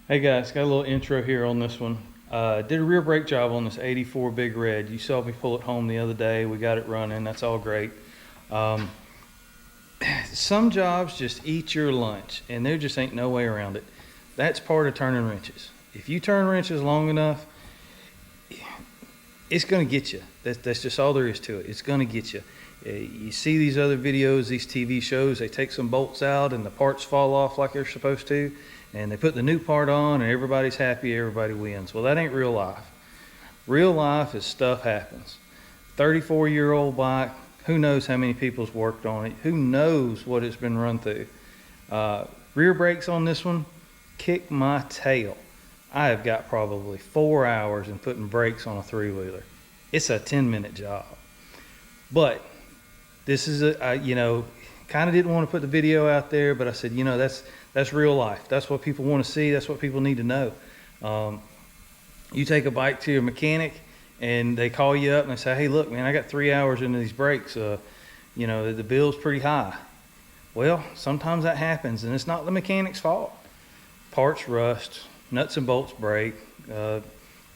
Hey guys, got a little intro here on this one. Did a rear brake job on this 84 Big Red. You saw me pull it home the other day. We got it running. That's all great. Some jobs just eat your lunch, and there just ain't no way around it. That's part of turning wrenches. If you turn wrenches long enough, it's going to get you. That's just all there is to it. It's going to get you. You see these other videos, these TV shows, they take some bolts out and the parts fall off like they're supposed to, and they put the new part on and everybody's happy, everybody wins. Well, that ain't real life. Real life is stuff happens. 34-year-old bike, who knows how many people's worked on it, who knows what it's been run through. Rear brakes on this one, kick my tail. I have got probably 4 hours in putting brakes on a three-wheeler. It's a 10-minute job. But this is kind of didn't want to put the video out there, but I said, that's real life. That's what people want to see. That's what people need to know. You take a bike to your mechanic and they call you up and they say, hey, look, man, I got 3 hours into these brakes. The bill's pretty high. Well, sometimes that happens, and it's not the mechanic's fault. Parts rust, nuts and bolts break,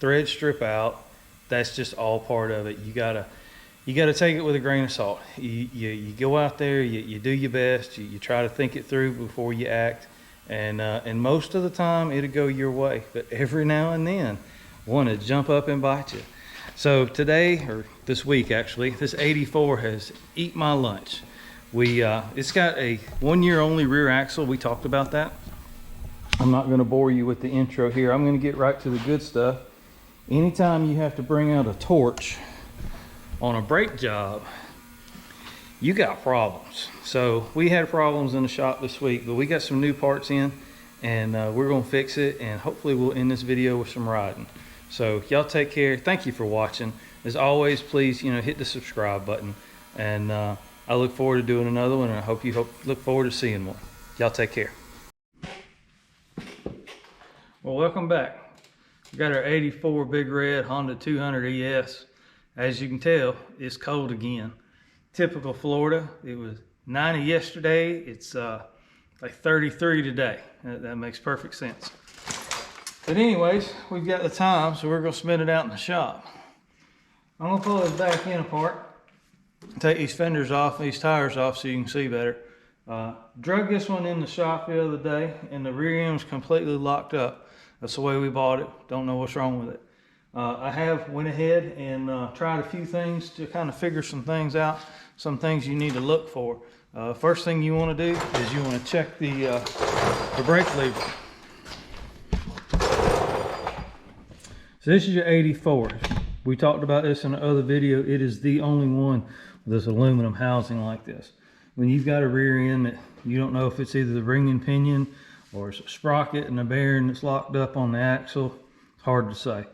threads strip out. That's just all part of it. You gotta take it with a grain of salt. You go out there, you do your best, you try to think it through before you act, and most of the time it'll go your way. But every now and then, one to jump up and bite you. So today, or this week actually, this 84 has eat my lunch. It's got a 1 year only rear axle. We talked about that. I'm not going to bore you with the intro here. I'm going to get right to the good stuff. Anytime you have to bring out a torch on a brake job, you got problems. So we had problems in the shop this week, but we got some new parts in, and we're going to fix it, and hopefully we'll end this video with some riding. So y'all take care. Thank you for watching. As always, please hit the subscribe button, and I look forward to doing another one, and I hope you look forward to seeing one. Y'all take care. Well, welcome back. We got our 84 Big Red Honda 200 ES. As you can tell, it's cold again. Typical Florida. It was 90 yesterday. It's like 33 today. That makes perfect sense. But anyways, we've got the time, so we're gonna spin it out in the shop. I'm gonna pull this back end apart, take these fenders off, these tires off so you can see better. Drug this one in the shop the other day, and the rear end's completely locked up. That's the way we bought it. Don't know what's wrong with it. I went ahead and tried a few things to kind of figure some things out, some things you need to look for. First thing you want to do is you want to check the brake lever. So this is your 84. We talked about this in the other video. It is the only one with this aluminum housing like this. When you've got a rear end that you don't know if it's either the ring and pinion or it's a sprocket and a bearing that's locked up on the axle, it's hard to say.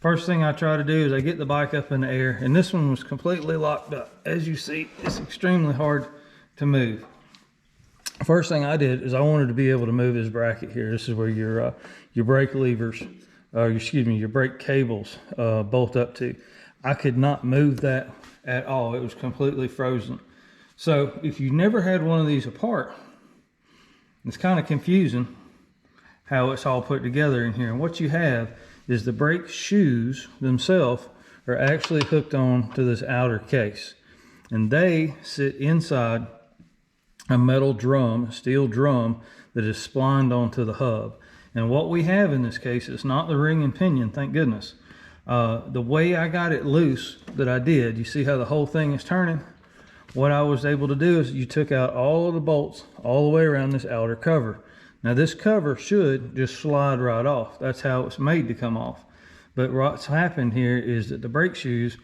First thing I try to do is I get the bike up in the air, and this one was completely locked up. As you see, it's extremely hard to move. First thing I did is I wanted to be able to move this bracket here. This is where your brake levers, your brake cables bolt up to. I could not move that at all. It was completely frozen. So if you never had one of these apart, it's kind of confusing how it's all put together in here. And what you have is the brake shoes themselves are actually hooked on to this outer case. And they sit inside a metal drum, a steel drum, that is splined onto the hub. And what we have in this case is not the ring and pinion, thank goodness. The way I got it loose that I did, you see how the whole thing is turning? What I was able to do is you took out all of the bolts all the way around this outer cover. Now this cover should just slide right off. That's how it's made to come off. But what's happened here is that the brake shoes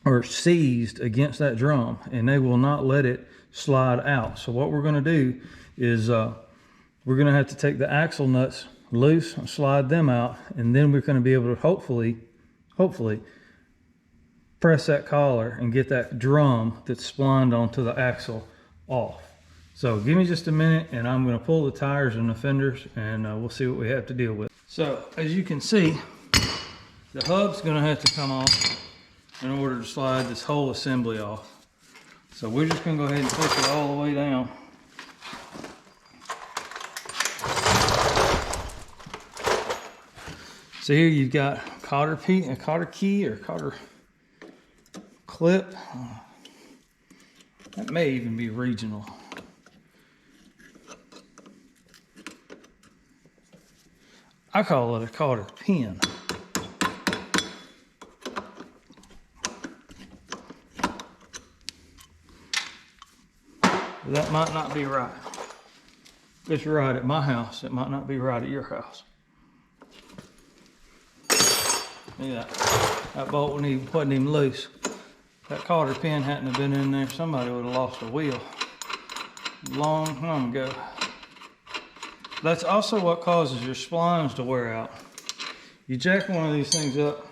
are seized against that drum, and they will not let it slide out. So what we're going to do is we're going to have to take the axle nuts loose and slide them out, and then we're going to be able to hopefully press that collar and get that drum that's splined onto the axle off. So give me just a minute, and I'm going to pull the tires and the fenders, and we'll see what we have to deal with. So as you can see, the hub's going to have to come off in order to slide this whole assembly off. So we're just going to go ahead and push it all the way down. So here you've got a cotter key or cotter clip. That may even be regional. I call it a cotter pin. That might not be right. It's right at my house. It might not be right at your house. Yeah, that bolt wasn't even loose. If that cotter pin hadn't have been in there, somebody would have lost a wheel a long time ago. That's also what causes your splines to wear out. You jack one of these things up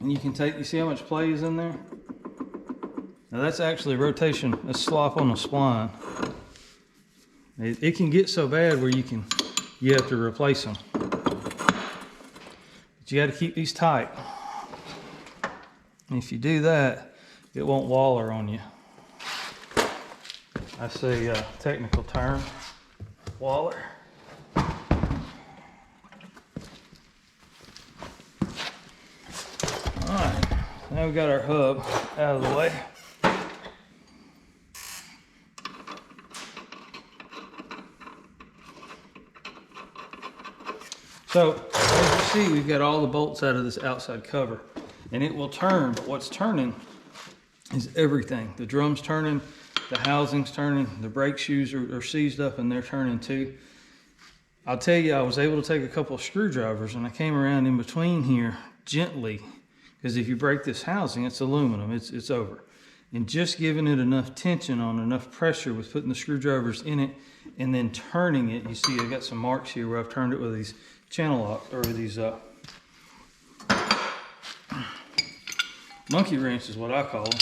and you see how much play is in there? Now that's actually rotation, a slop on the spline. It can get so bad where you have to replace them. But you got to keep these tight. And if you do that, it won't waller on you. I say technical term, waller. Alright, now we've got our hub out of the way. So, as you see, we've got all the bolts out of this outside cover. And it will turn, but what's turning is everything. The drum's turning, the housing's turning, the brake shoes are seized up and they're turning too. I'll tell you, I was able to take a couple of screwdrivers and I came around in between here gently, because if you break this housing, it's aluminum, it's over. And just giving it enough tension on, enough pressure with putting the screwdrivers in it and then turning it. You see I got some marks here where I've turned it with these channel locks, or these monkey wrench is what I call them.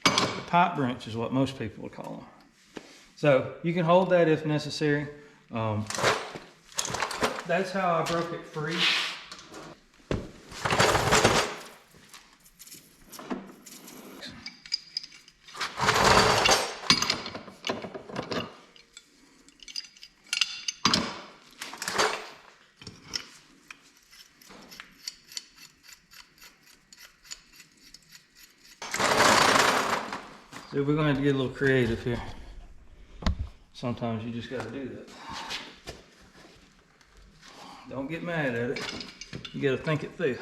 The pipe wrench is what most people would call them. So you can hold that if necessary. That's how I broke it free. So we're going to have to get a little creative here. Sometimes you just got to do that. Don't get mad at it. You got to think it through.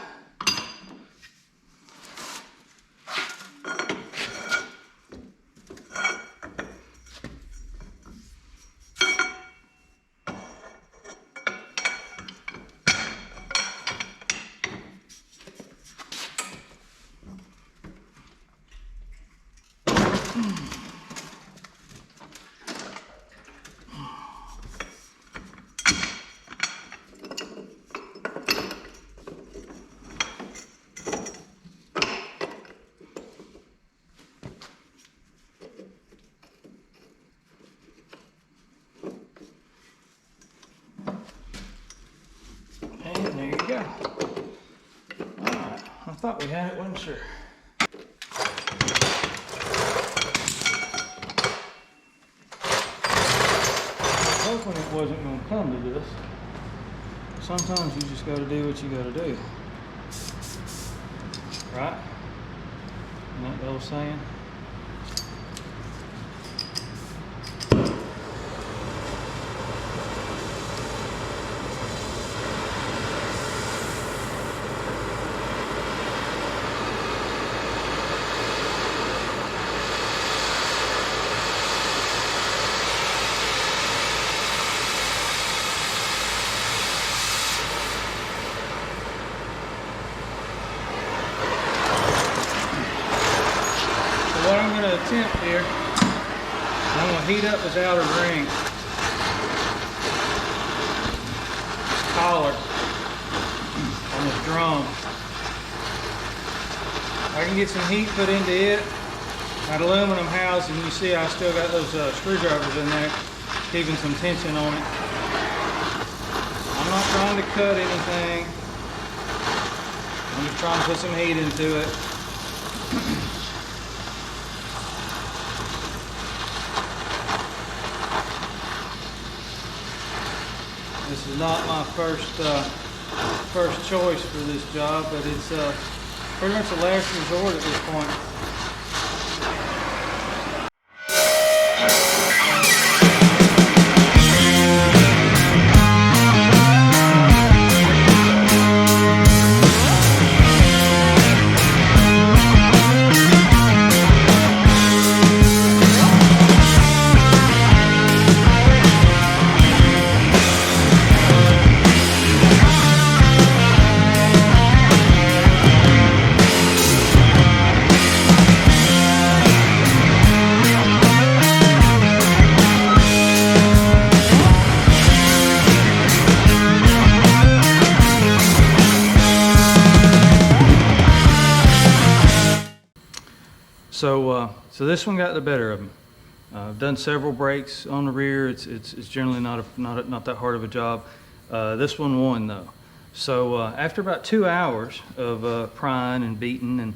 There you go. Alright, I thought we had it, wasn't sure. I was hoping it wasn't going to come to this. Sometimes you just got to do what you got to do. Right? Isn't that the old saying? What I'm going to attempt here, I'm going to heat up this outer ring, collar on this drum. I can get some heat put into it. That aluminum housing, you see I still got those screwdrivers in there, keeping some tension on it. I'm not trying to cut anything. I'm just trying to put some heat into it. This is not my first choice for this job, but it's pretty much a last resort at this point. So this one got the better of me. I've done several brakes on the rear. It's generally not that hard of a job. This one won though. So after about 2 hours of prying and beating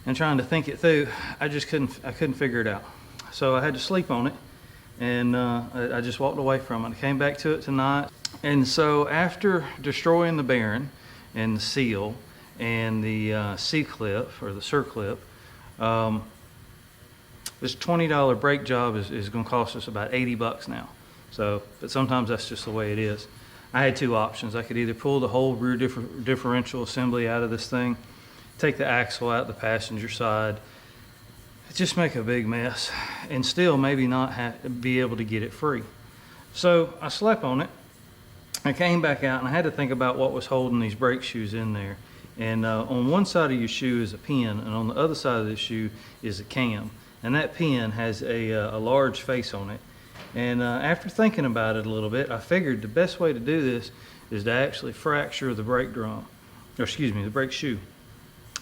and trying to think it through, I couldn't figure it out. So I had to sleep on it, and I just walked away from it. I came back to it tonight, and so after destroying the bearing and the seal and the C-clip or the circlip, this $20 brake job is going to cost us about 80 bucks now. So, but sometimes that's just the way it is. I had two options. I could either pull the whole rear differential assembly out of this thing, take the axle out the passenger side, just make a big mess, and still maybe not be able to get it free. So I slept on it. I came back out and I had to think about what was holding these brake shoes in there. And on one side of your shoe is a pin, and on the other side of the shoe is a cam. And that pin has a large face on it. And after thinking about it a little bit, I figured the best way to do this is to actually fracture the brake drum, or excuse me, the brake shoe.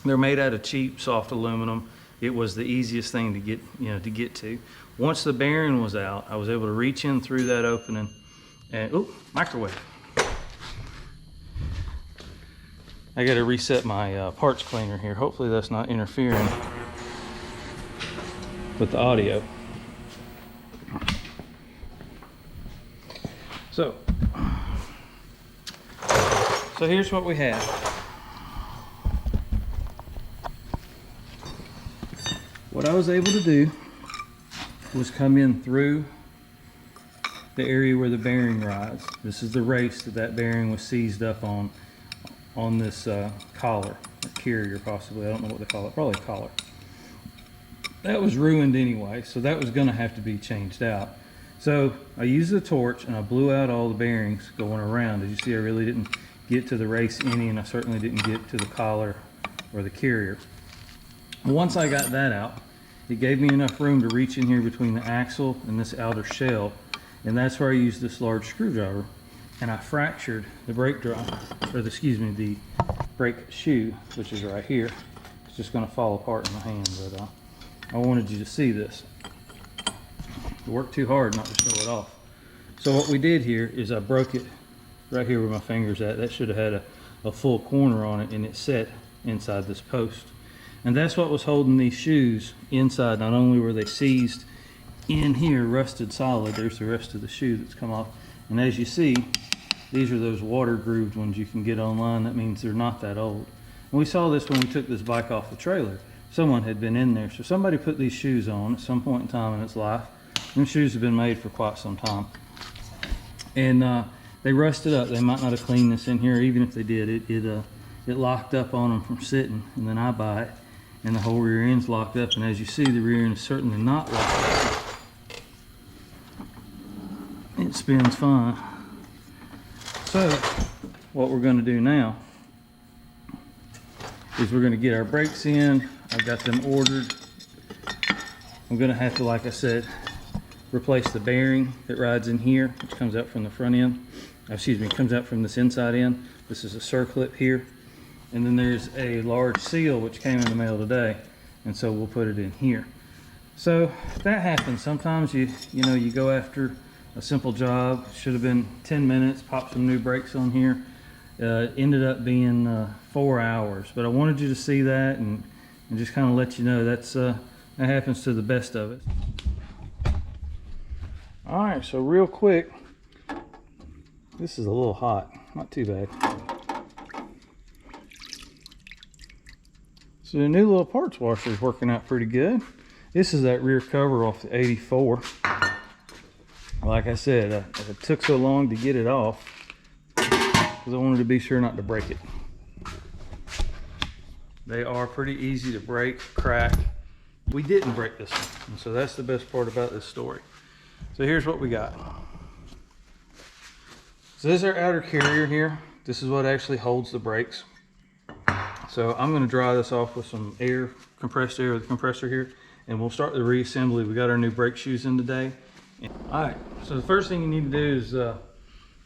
They're made out of cheap, soft aluminum. It was the easiest thing to get to. Once the bearing was out, I was able to reach in through that opening and, ooh, microwave. I got to reset my parts cleaner here. Hopefully that's not interfering with the audio. So here's what we have. What I was able to do was come in through the area where the bearing rides. This is the race that bearing was seized up on this collar, or carrier possibly. I don't know what they call it, probably a collar. That was ruined anyway, so that was going to have to be changed out. So I used the torch and I blew out all the bearings going around. As you see, I really didn't get to the race any, and I certainly didn't get to the collar or the carrier. Once I got that out, it gave me enough room to reach in here between the axle and this outer shell, and that's where I used this large screwdriver, and I fractured the brake drum, or the brake shoe, which is right here. It's just going to fall apart in my hand, but I wanted you to see this. It worked too hard not to show it off. So what we did here is I broke it right here where my finger's at. That should have had a full corner on it, and it set inside this post. And that's what was holding these shoes inside. Not only were they seized in here, rusted solid, there's the rest of the shoe that's come off. And as you see, these are those water grooved ones you can get online. That means they're not that old. And we saw this when we took this bike off the trailer. Someone had been in there. So somebody put these shoes on at some point in time in its life. These shoes have been made for quite some time. And they rusted up. They might not have cleaned this in here. Even if they did, it locked up on them from sitting. And then I buy it, and the whole rear end's locked up. And as you see, the rear end is certainly not locked up. It spins fine. So what we're going to do now is we're going to get our brakes in. I've got them ordered. I'm going to have to, like I said, replace the bearing that rides in here, which comes out from the front end. Excuse me, comes out from this inside end. This is a circlip here. And then there's a large seal which came in the mail today, and so we'll put it in here. So that happens. Sometimes you go after a simple job. Should have been 10 minutes, pop some new brakes on here. Ended up being 4 hours, but I wanted you to see that and just kind of let you know that happens to the best of it. All right, so real quick, This is a little hot, not too bad. So the new little parts washer is working out pretty good. This is that rear cover off the 84. Like I said, it took so long to get it off because I wanted to be sure not to break it. They are pretty easy to break, crack. We didn't break this one, and so that's the best part about this story. So here's what we got. So this is our outer carrier here. This is what actually holds the brakes. So I'm going to dry this off with some air, compressed air with the compressor here, and we'll start the reassembly. We got our new brake shoes in today. All right, so the first thing you need to do is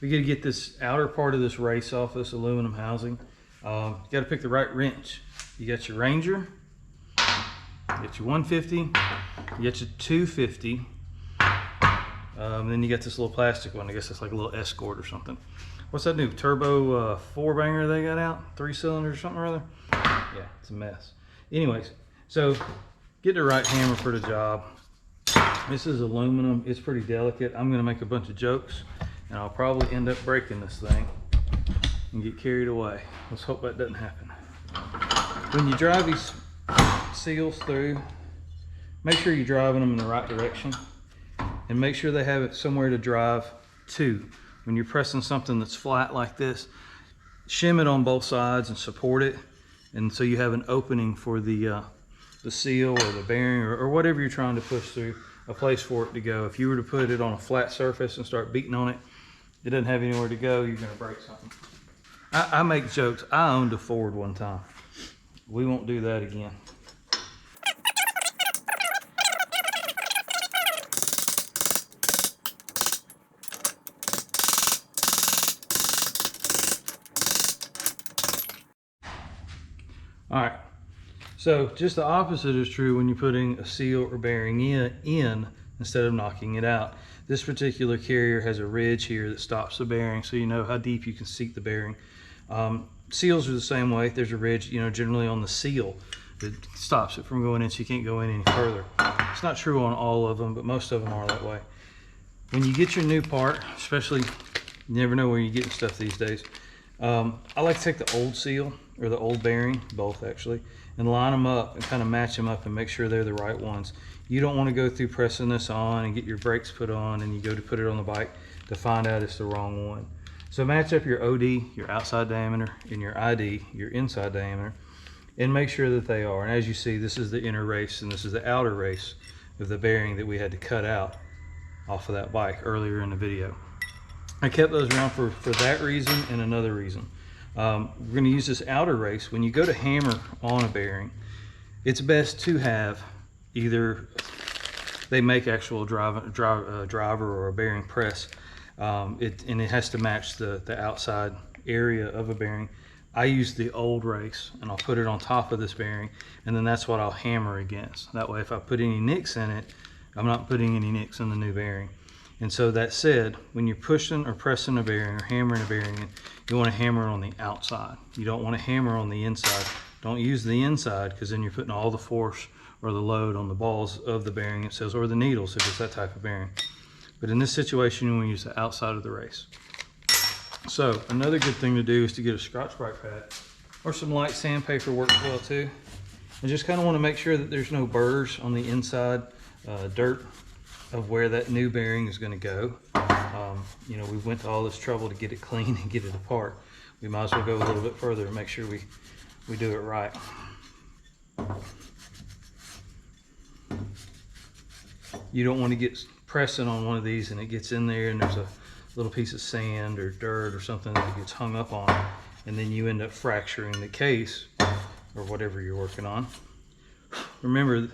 we got to get this outer part of this race off this aluminum housing. You got to pick the right wrench. You got your Ranger, you got your 150, you got your 250, then you got this little plastic one. I guess it's like a little Escort or something. What's that new turbo 4-banger they got out? 3 cylinders or something or other? Yeah, it's a mess. Anyways, so get the right hammer for the job. This is aluminum, it's pretty delicate. I'm gonna make a bunch of jokes and I'll probably end up breaking this thing and get carried away. Let's hope that doesn't happen. When you drive these seals through, make sure you're driving them in the right direction and make sure they have it somewhere to drive to. When you're pressing something that's flat like this, shim it on both sides and support it, and so you have an opening for the seal or the bearing or whatever you're trying to push through, a place for it to go. If you were to put it on a flat surface and start beating on it, it doesn't have anywhere to go, you're gonna break something. I make jokes. I owned a Ford one time. We won't do that again. All right, so just the opposite is true when you're putting a seal or bearing in instead of knocking it out. This particular carrier has a ridge here that stops the bearing, so you know how deep you can seat the bearing. Seals are the same way. There's a ridge, you know, generally on the seal that stops it from going in, so you can't go in any further. It's not true on all of them, but most of them are that way. When you get your new part, especially, you never know where you're getting stuff these days. I like to take the old seal or the old bearing, both actually, and line them up and kind of match them up and make sure they're the right ones. You don't want to go through pressing this on and get your brakes put on and you go to put it on the bike to find out it's the wrong one. So match up your OD, your outside diameter, and your ID, your inside diameter, and make sure that they are. And as you see, this is the inner race and this is the outer race of the bearing that we had to cut out off of that bike earlier in the video. I kept those around for that reason and another reason. We're going to use this outer race. When you go to hammer on a bearing, it's best to have either, they make actual driver or a bearing press, and it has to match the outside area of a bearing. I use the old race and I'll put it on top of this bearing, and then that's what I'll hammer against. That way if I put any nicks in it, I'm not putting any nicks in the new bearing. And so that said, when you're pushing or pressing a bearing or hammering a bearing, you want to hammer it on the outside. You don't want to hammer on the inside. Don't use the inside, because then you're putting all the force or the load on the balls of the bearing, it says, or the needles if it's that type of bearing. But in this situation, you want to use the outside of the race. So another good thing to do is to get a Scotch-Brite pad or some light sandpaper works well too. And just kind of want to make sure that there's no burrs on the inside, dirt of where that new bearing is going to go. You know, we went to all this trouble to get it clean and get it apart. We might as well go a little bit further and make sure we do it right. You don't want to get pressing on one of these and it gets in there and there's a little piece of sand or dirt or something that gets hung up on, and then you end up fracturing the case or whatever you're working on. Remember,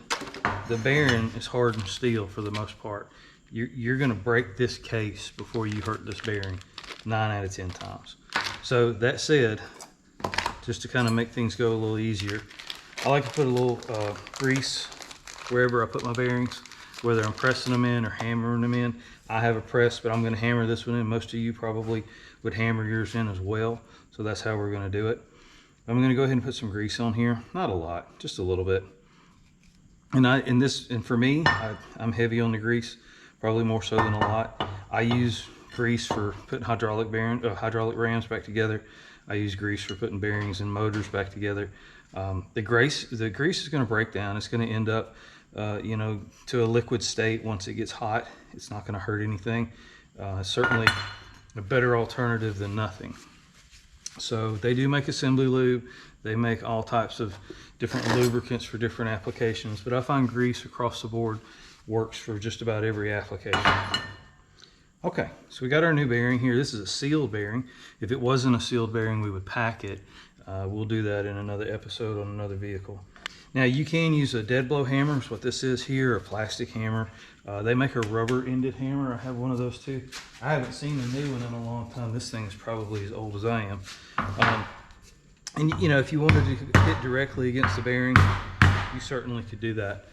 the bearing is hardened steel for the most part. You're going to break this case before you hurt this bearing 9 out of 10 times. So that said, just to kind of make things go a little easier, I like to put a little grease wherever I put my bearings, whether I'm pressing them in or hammering them in. I have a press, but I'm going to hammer this one in. Most of you probably would hammer yours in as well, so that's how we're going to do it. I'm going to go ahead and put some grease on here, not a lot, just a little bit. And for me, I'm heavy on the grease, probably more so than a lot. I use grease for putting hydraulic rams back together. I use grease for putting bearings and motors back together. The grease is going to break down. It's going to end up, you know, to a liquid state once it gets hot. It's not going to hurt anything. Certainly a better alternative than nothing. So they do make assembly lube. They make all types of different lubricants for different applications, but I find grease across the board works for just about every application. Okay, so we got our new bearing here. This is a sealed bearing. If it wasn't a sealed bearing, we would pack it. We'll do that in another episode on another vehicle. Now you can use a dead blow hammer, is what this is here, a plastic hammer. They make a rubber ended hammer. I have one of those too. I haven't seen a new one in a long time. This thing is probably as old as I am. And you know, if you wanted to hit directly against the bearing, you certainly could do that.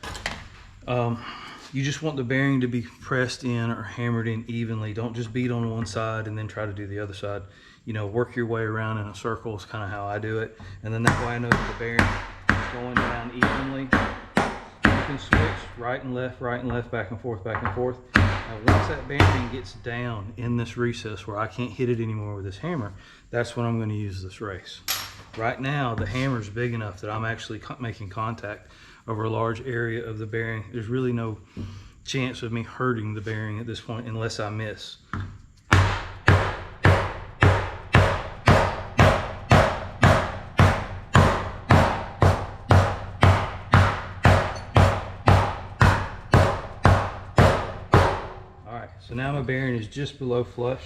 You just want the bearing to be pressed in or hammered in evenly. Don't just beat on one side and then try to do the other side. You know, work your way around in a circle is kind of how I do it. And then that way I know that the bearing is going down evenly. You can switch right and left, back and forth, back and forth. Now once that bearing gets down in this recess where I can't hit it anymore with this hammer, that's when I'm going to use this race. Right now the hammer is big enough that I'm actually making contact over a large area of the bearing. There's really no chance of me hurting the bearing at this point unless I miss. Alright, so now my bearing is just below flush.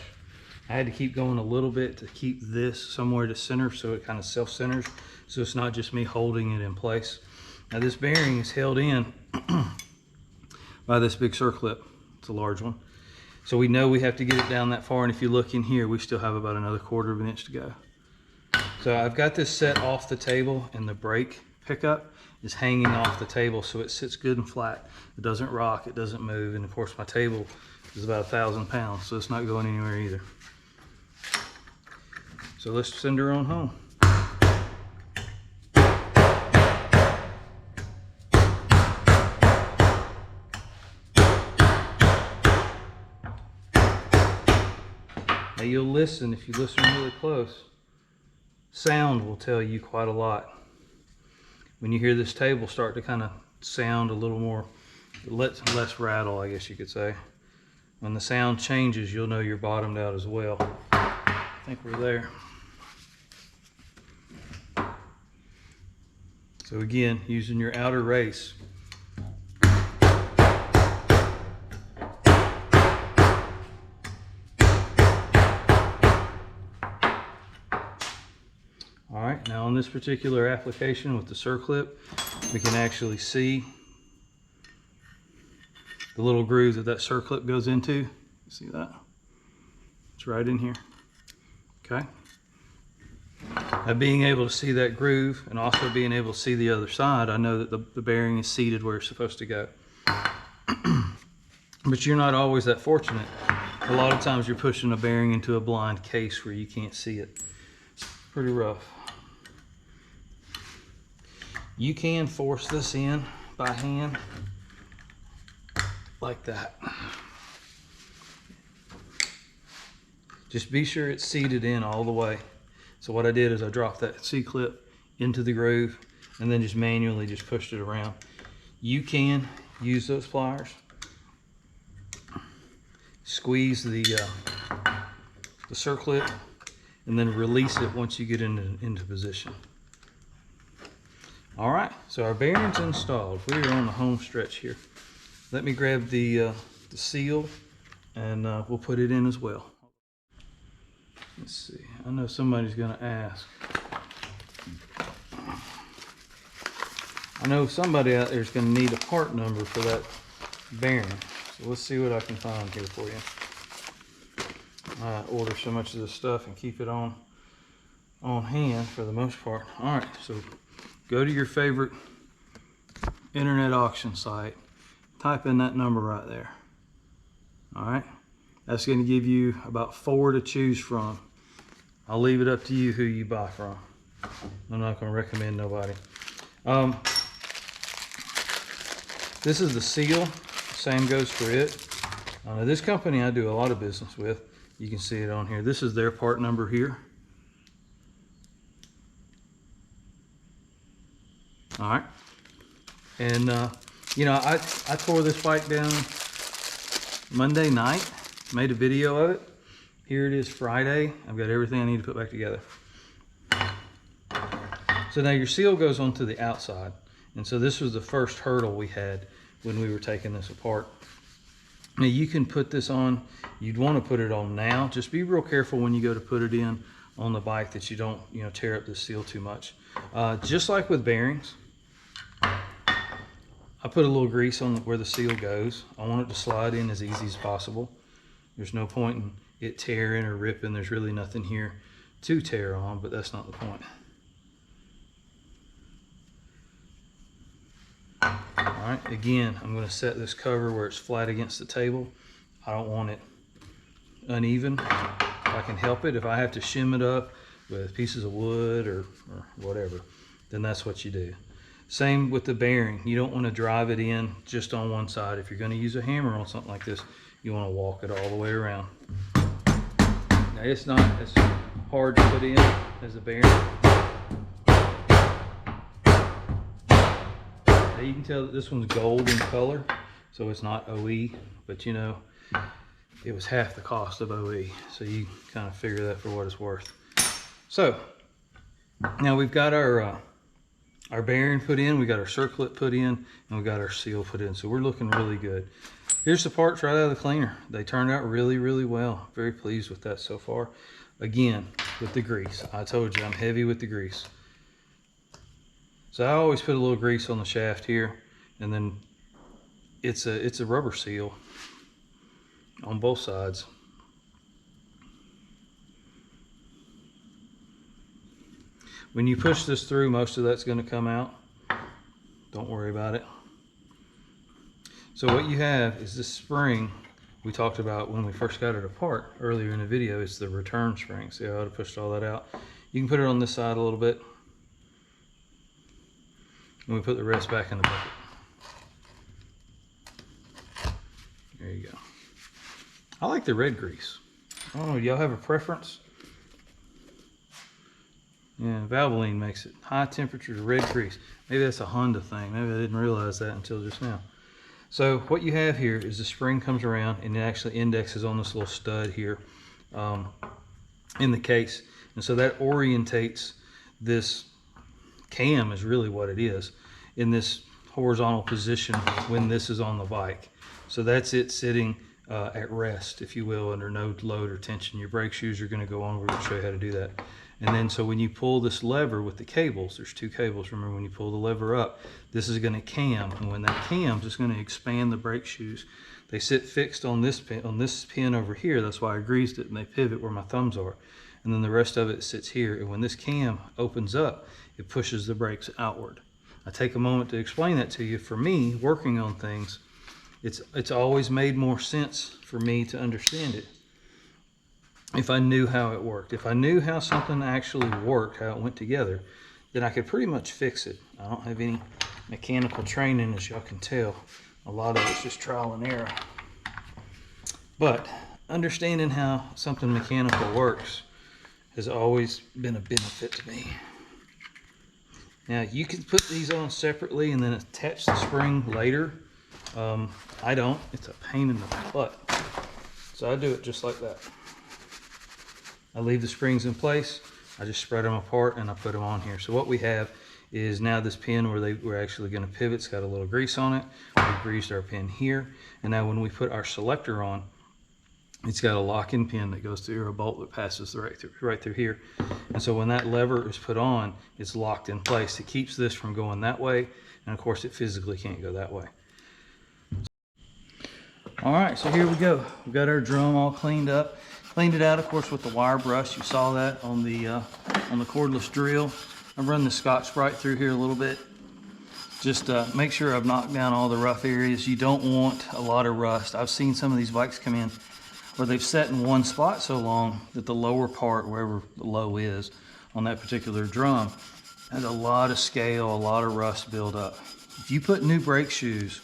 I had to keep going a little bit to keep this somewhere to center so it kind of self-centers, so it's not just me holding it in place. Now this bearing is held in by this big circlip. It's a large one. So we know we have to get it down that far, and if you look in here, we still have about another 1/4 of an inch to go. So I've got this set off the table, and the brake pickup is hanging off the table, so it sits good and flat. It doesn't rock, it doesn't move, and of course my table is about 1,000 pounds, so it's not going anywhere either. So let's send her on home. Now you'll listen, if you listen really close, sound will tell you quite a lot. When you hear this table start to kind of sound a little more, less rattle, I guess you could say. When the sound changes, you'll know you're bottomed out as well. I think we're there. So again, using your outer race. All right, now on this particular application with the circlip, we can actually see the little groove that circlip goes into. See that? It's right in here. Okay. Now being able to see that groove and also being able to see the other side, I know that the bearing is seated where it's supposed to go. But you're not always that fortunate. A lot of times you're pushing a bearing into a blind case where you can't see it. It's pretty rough. You can force this in by hand like that. Just be sure it's seated in all the way. So what I did is I dropped that C-clip into the groove and then just manually just pushed it around. You can use those pliers, squeeze the circlip, and then release it once you get into position. All right, so our bearing's installed. We are on the home stretch here. Let me grab the seal and we'll put it in as well. Let's see, I know somebody's gonna ask. I know somebody out there is gonna need a part number for that bearing. So let's see what I can find here for you. I order so much of this stuff and keep it on hand for the most part. All right, so go to your favorite internet auction site, type in that number right there. All right, that's going to give you about 4 to choose from. I'll leave it up to you who you buy from. I'm not going to recommend nobody. This is the seal, same goes for it. This company I do a lot of business with. You can see it on here. This is their part number here. All right. And, you know, I tore this bike down Monday night, made a video of it. Here it is Friday. I've got everything I need to put back together. So now your seal goes onto the outside. And so this was the first hurdle we had when we were taking this apart. Now you can put this on, you'd want to put it on now. Just be real careful when you go to put it in on the bike that you don't, you know, tear up the seal too much. Just like with bearings, I put a little grease on where the seal goes. I want it to slide in as easy as possible. There's no point in it tearing or ripping. There's really nothing here to tear on, but that's not the point. All right, again, I'm going to set this cover where it's flat against the table. I don't want it uneven. If I can help it, if I have to shim it up with pieces of wood or whatever, then that's what you do. Same with the bearing. You don't want to drive it in just on one side. If you're going to use a hammer on something like this, you want to walk it all the way around. Now, it's not as hard to put in as a bearing. Now you can tell that this one's gold in color, so it's not OE, but you know, it was half the cost of OE, so you kind of figure that for what it's worth. So now we've got our bearing put in, we got our circlip put in, and we got our seal put in, so we're looking really good. Here's the parts right out of the cleaner. They turned out really, really well. Very pleased with that so far. Again, with the grease. I told you I'm heavy with the grease. So I always put a little grease on the shaft here, and then it's a rubber seal on both sides. When you push this through, most of that's going to come out. Don't worry about it. So what you have is this spring we talked about when we first got it apart earlier in the video. It's the return spring. See how I pushed all that out? You can put it on this side a little bit. And we put the rest back in the bucket. There you go. I like the red grease. I don't know, do y'all have a preference? Yeah, Valvoline makes it. High temperature red grease. Maybe that's a Honda thing. Maybe I didn't realize that until just now. So what you have here is the spring comes around and it actually indexes on this little stud here in the case. And so that orientates this cam, is really what it is, in this horizontal position when this is on the bike. So that's it sitting at rest, if you will, under no load or tension. Your brake shoes are going to go on. We're going to show you how to do that. And then so when you pull this lever with the cables, there's two cables, remember, when you pull the lever up, this is going to cam, and when that cams, it's going to expand the brake shoes. They sit fixed on this pin over here. That's why I greased it, and they pivot where my thumbs are. And then the rest of it sits here, and when this cam opens up, it pushes the brakes outward. I take a moment to explain that to you. For me, working on things, it's always made more sense for me to understand it if I knew how it worked. If I knew how something actually worked, how it went together, then I could pretty much fix it. I don't have any mechanical training, as y'all can tell. A lot of it's just trial and error. But understanding how something mechanical works has always been a benefit to me. Now you can put these on separately and then attach the spring later. I don't. It's a pain in the butt. So I do it just like that. I leave the springs in place. I just spread them apart and I put them on here. So what we have is now this pin where we're actually going to pivot. It's got a little grease on it. We greased our pin here. And now when we put our selector on, it's got a lock-in pin that goes through, a bolt that passes right through here. And so when that lever is put on, it's locked in place. It keeps this from going that way. And of course it physically can't go that way. All right, so here we go. We've got our drum all cleaned up. Cleaned it out, of course, with the wire brush. You saw that on the cordless drill. I've run the Scotch-Brite through here a little bit. Just make sure I've knocked down all the rough areas. You don't want a lot of rust. I've seen some of these bikes come in where they've sat in one spot so long that the lower part, wherever the low is on that particular drum, has a lot of scale, a lot of rust build up. If you put new brake shoes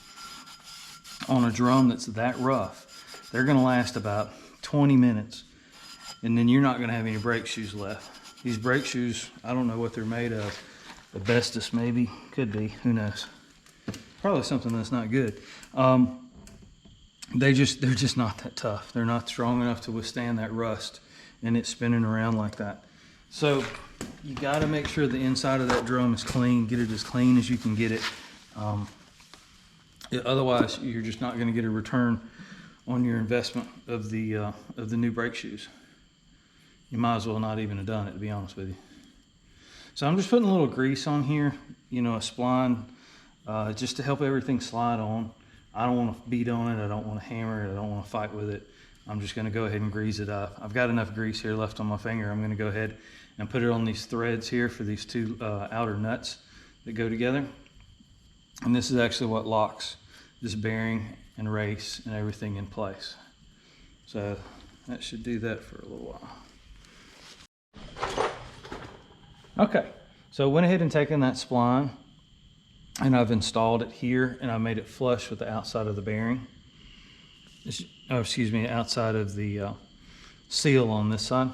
on a drum that's that rough, they're going to last about 20 minutes and then you're not going to have any brake shoes left. These brake shoes, I don't know what they're made of. Asbestos maybe, could be, who knows. Probably something that's not good. They're just not that tough. They're not strong enough to withstand that rust and it spinning around like that. So you got to make sure the inside of that drum is clean. Get it as clean as you can get it. Otherwise, you're just not going to get a return on your investment of the new brake shoes. You might as well not even have done it, to be honest with you. So I'm just putting a little grease on here, you know, a spline, just to help everything slide on. I don't want to beat on it. I don't want to hammer it. I don't want to fight with it. I'm just going to go ahead and grease it up. I've got enough grease here left on my finger. I'm going to go ahead and put it on these threads here for these two outer nuts that go together. And this is actually what locks this bearing and race and everything in place. So that should do that for a little while. Okay, so I went ahead and taken that spline and I've installed it here and I made it flush with the outside of the bearing. Outside of the seal on this side.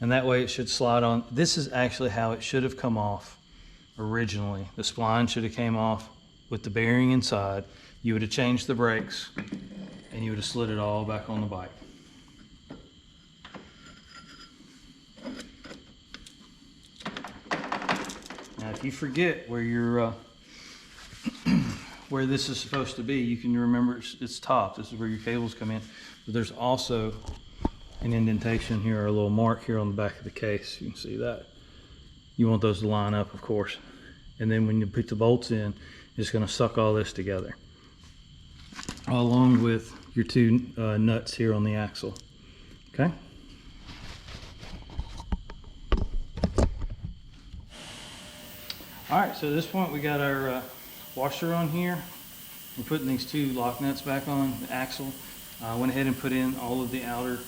And that way it should slide on. This is actually how it should have come off originally. The spline should have came off with the bearing inside. You would have changed the brakes and you would have slid it all back on the bike. Now if you forget where your where this is supposed to be, you can remember it's top. This is where your cables come in. But there's also an indentation here, or a little mark here on the back of the case. You can see that. You want those to line up, of course. And then when you put the bolts in, it's going to suck all this together, along with your two nuts here on the axle. Okay. All right, so at this point we got our washer on here. We're putting these two lock nuts back on the axle. I went ahead and put in all of the outer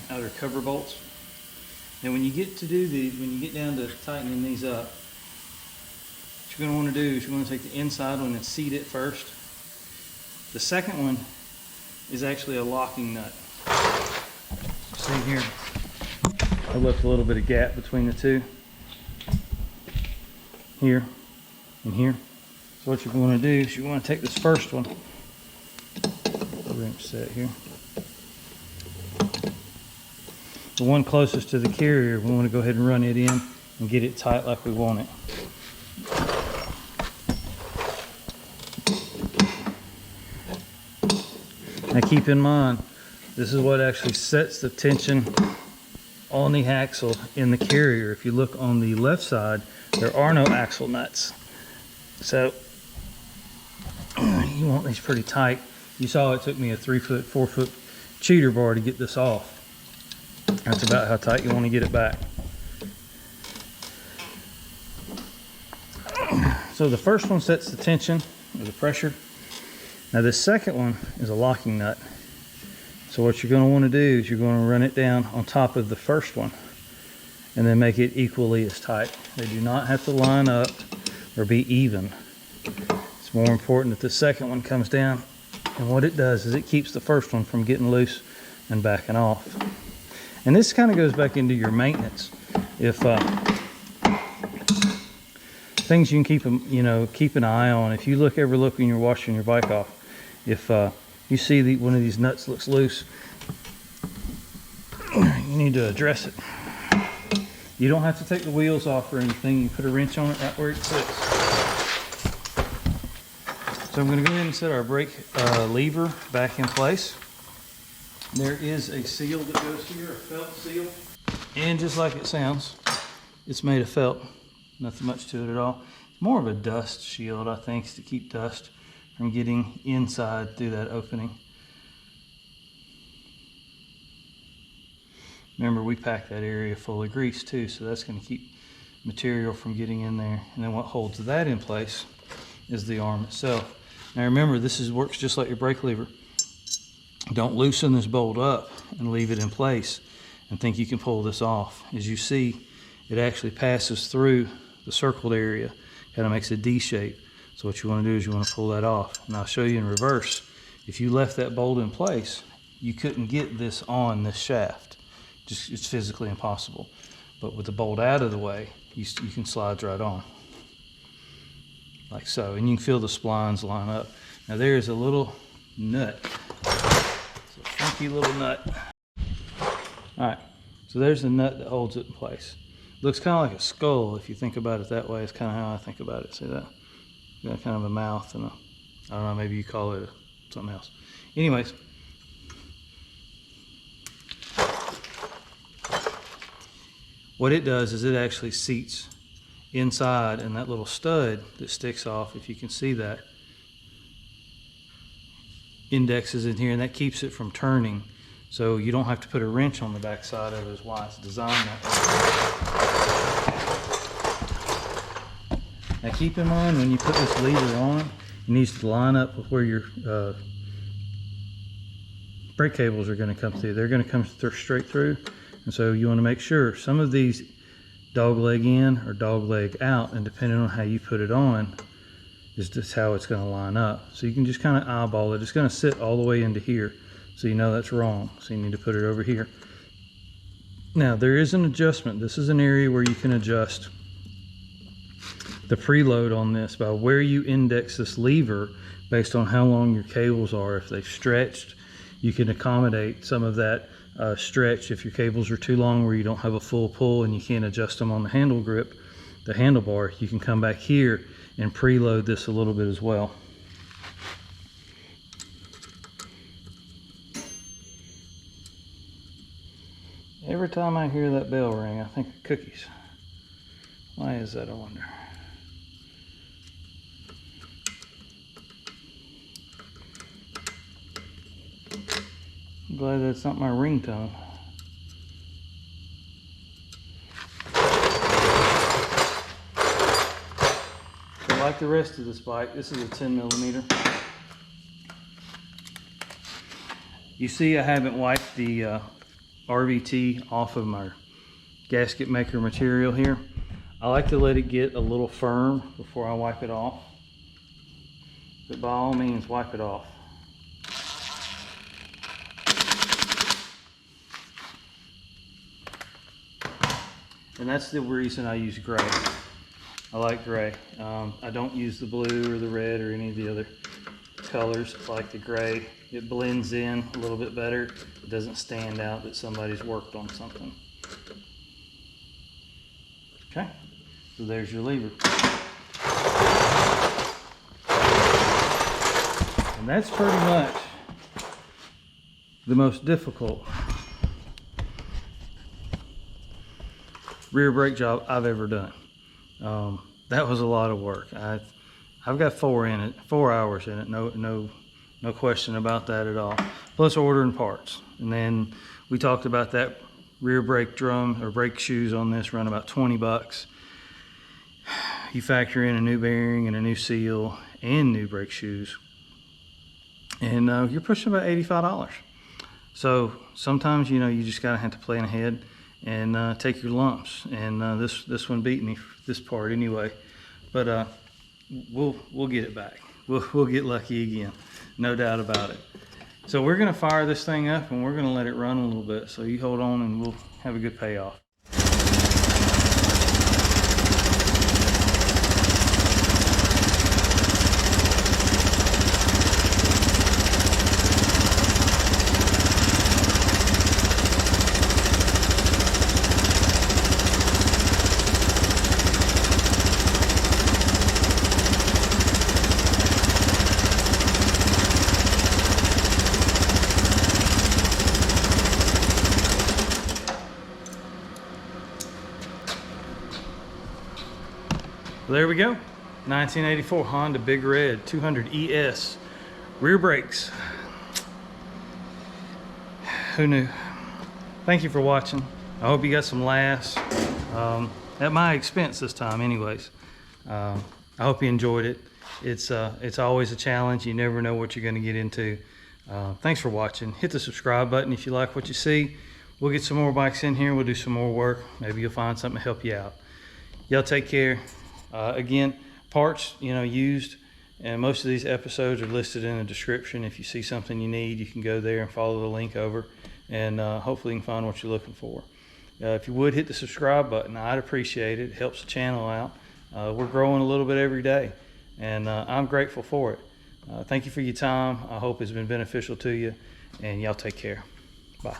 outer cover bolts. And when you get to do these, when you get down to tightening these up, what you're going to want to do is you're going to take the inside one and seat it first. The second one is actually a locking nut. See here, I left a little bit of gap between the two. Here and here. So what you're going to do is you want to take this first one, wrench set here, the one closest to the carrier. We want to go ahead and run it in and get it tight like we want it. Now keep in mind, this is what actually sets the tension on the axle in the carrier. If you look on the left side, there are no axle nuts. So you want these pretty tight. You saw it took me a 3-foot, 4-foot cheater bar to get this off. That's about how tight you want to get it back. So the first one sets the tension or the pressure. Now this second one is a locking nut. So what you're going to want to do is you're going to run it down on top of the first one and then make it equally as tight. They do not have to line up or be even. It's more important that the second one comes down, and what it does is it keeps the first one from getting loose and backing off. And this kind of goes back into your maintenance. If things you can keep an eye on. If you ever look when you're washing your bike off, if you see one of these nuts looks loose, you need to address it. You don't have to take the wheels off or anything. You put a wrench on it right where it sits. So I'm going to go ahead and set our brake lever back in place. There is a seal that goes here, a felt seal. And just like it sounds, it's made of felt. Nothing much to it at all. It's more of a dust shield, I think, to keep dust from getting inside through that opening. Remember, we packed that area full of grease too, so that's going to keep material from getting in there. And then what holds that in place is the arm itself. Now remember, this works just like your brake lever. Don't loosen this bolt up and leave it in place and think you can pull this off. As you see, it actually passes through the circled area, kind of makes a D shape. So what you want to do is you want to pull that off. And I'll show you in reverse. If you left that bolt in place, you couldn't get this on this shaft. It's physically impossible. But with the bolt out of the way, you can slide right on, like so. And you can feel the splines line up. Now there's a little nut. It's a funky little nut. All right, so there's the nut that holds it in place. Looks kind of like a skull if you think about it that way. It's kind of how I think about it. See that? Got kind of a mouth and a, I don't know, maybe you call it something else. Anyways, what it does is it actually seats inside, and that little stud that sticks off, if you can see that, indexes in here, and that keeps it from turning. So you don't have to put a wrench on the back side of it, is why it's designed that way. Now keep in mind, when you put this lever on, it needs to line up with where your brake cables are going to come through. They're going to come straight through. And so you want to make sure some of these dog leg in or dog leg out, and depending on how you put it on, is just how it's going to line up. So you can just kind of eyeball it. It's going to sit all the way into here. So you know that's wrong. So you need to put it over here. Now there is an adjustment. This is an area where you can adjust the preload on this by where you index this lever based on how long your cables are. If they've stretched, you can accommodate some of that stretch. If your cables are too long where you don't have a full pull and you can't adjust them on the handle grip, the handlebar, you can come back here and preload this a little bit as well. Every time I hear that bell ring, I think of cookies. Why is that, I wonder? I'm glad that's not my ringtone. So like the rest of this bike, this is a 10mm. You see I haven't wiped the RVT off of my gasket maker material here. I like to let it get a little firm before I wipe it off. But by all means, wipe it off. And that's the reason I use gray. I like gray. I don't use the blue or the red or any of the other colors. I like the gray. It blends in a little bit better. It doesn't stand out that somebody's worked on something. Okay, so there's your lever. And that's pretty much the most difficult rear brake job I've ever done. That was a lot of work. I've got 4 hours in it, no question about that at all. Plus ordering parts. And then we talked about that rear brake drum or brake shoes on this run about 20 bucks. You factor in a new bearing and a new seal and new brake shoes, and you're pushing about $85. So sometimes, you know, you just gotta have to plan ahead and take your lumps. And this one beat me, this part anyway. But we'll get it back. We'll get lucky again, no doubt about it. So we're gonna fire this thing up and we're gonna let it run a little bit. So you hold on and we'll have a good payoff. Well, there we go. 1984 Honda Big Red 200 ES rear brakes. Who knew? Thank you for watching. I hope you got some laughs at my expense this time anyways. I hope you enjoyed it. It's always a challenge. You never know what you're going to get into. Thanks for watching. Hit the subscribe button if you like what you see. We'll get some more bikes in here. We'll do some more work. Maybe you'll find something to help you out. Y'all take care. Again, parts, you know, used, And most of these episodes are listed in the description. If you see something you need, you can go there and follow the link over, and hopefully you can find what you're looking for. If you would hit the subscribe button, I'd appreciate it. It helps the channel out. We're growing a little bit every day, and I'm grateful for it. Thank you for your time. I hope it's been beneficial to you, and y'all take care. Bye.